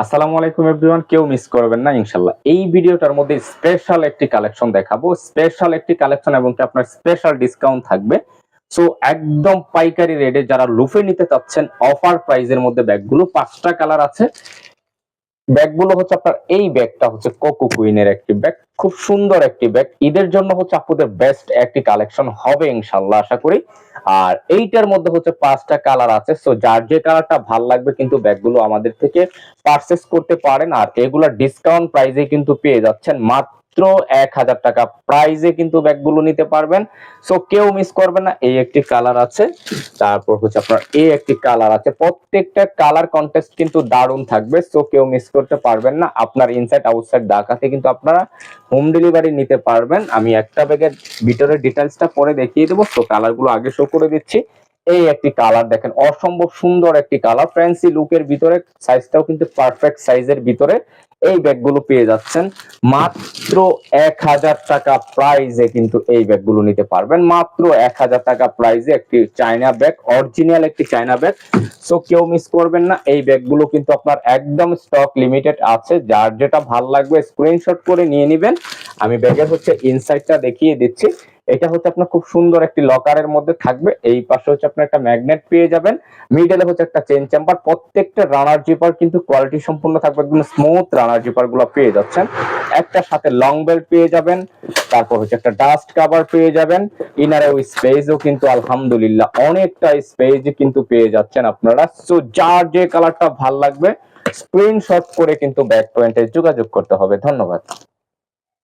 আসসালামু আলাইকুম এভরিওয়ান, কেউ মিস করবেন না ইনশাআল্লাহ। এই ভিডিওটার মধ্যে স্পেশাল একটি কালেকশন দেখাবো, স্পেশাল একটি কালেকশন এবং কি আপনার স্পেশাল ডিসকাউন্ট থাকবে। সো একদম পাইকারি রেটে যারা লুফে নিতে চাচ্ছেন অফার প্রাইজের মধ্যে ব্যাগগুলো 5টা কালার আছে। ব্যাগগুলো হচ্ছে আপনার এই ব্যাগটা হচ্ছে কোকো কুইনের একটি ব্যাগ, খুব সুন্দর একটি ব্যাগ। ঈদের জন্য হচ্ছে আপনাদের বেস্ট একটি কালেকশন হবে ইনশাআল্লাহ আশা করি। আর এইটার মধ্যে হচ্ছে 5টা কালার আছে। সো যার যে কালারটা ভাল লাগবে কিন্তু ব্যাগগুলো আমাদের থেকে পারচেজ করতে পারেন। আর এগুলা ডিসকাউন্ট প্রাইসে কিন্তু পেয়ে যাচ্ছেন মাত্র 1000 টাকা প্রাইজে কিন্তু ব্যাগগুলো নিতে পারবেন। সো কেউ মিস করবেন না। এই একটি কালার আছে, তারপর হচ্ছে আপনার এই একটি কালার আছে। প্রত্যেকটা কালার কন্টেস্ট কিন্তু দারুণ থাকবে। সো কেউ মিস করতে পারবেন না। আপনার ইনসাইড আউটসাইড ঢাকাতে কিন্তু আপনারা হোম ডেলিভারি নিতে পারবেন। আমি একটা ব্যাগের ভিতরের ডিটেইলসটা পরে দেখিয়ে দেবো। তো কালারগুলো আগে শো করে দিচ্ছি। এই একটি কালার দেখেন, অসম্ভব সুন্দর একটি কালার, ফ্যান্সি লুকের ভিতরে, সাইজটাও কিন্তু পারফেক্ট সাইজের ভিতরে এই ব্যাগগুলো পেয়ে যাচ্ছেন মাত্র 1000 টাকা প্রাইজে কিন্তু এই ব্যাগগুলো নিতে পারবেন। মাত্র 1000 টাকা প্রাইজে একটি চায়না ব্যাগ, অরিজিনাল একটি চায়না ব্যাগ। সো কেউ মিস করবেন না। এই ব্যাগগুলো কিন্তু আপনার একদম স্টক লিমিটেড আছে। যার যেটা ভালো লাগবে স্ক্রিনশট করে নিয়ে নেবেন। আমি ব্যাগের হচ্ছে ইনসাইডটা দেখিয়ে দিচ্ছি। এটা হচ্ছে আপনার খুব সুন্দর একটি লকারের মধ্যে থাকবে। এই পাশে হচ্ছে আপনার একটা ম্যাগনেট পেয়ে যাবেন। মিডলে হচ্ছে একটা চেন চেম্বার। প্রত্যেকটা রানার জিপার কিন্তু কোয়ালিটি সম্পূর্ণ থাকবে, একদম স্মুথ রানার জিপার গুলো পেয়ে যাচ্ছেন। একটা সাথে লং বেল্ট পেয়ে যাবেন। তারপর হচ্ছে একটা ডাস্ট কভার পেয়ে যাবেন। ইনারে ওই স্পেসও কিন্তু আলহামদুলিল্লাহ অনেকটা স্পেস কিন্তু পেয়ে যাচ্ছেন আপনারা। সো যার যে কালারটা ভাল লাগবে স্ক্রিনশট করে কিন্তু ব্যাক পয়েন্টে যোগাযোগ করতে হবে। ধন্যবাদ।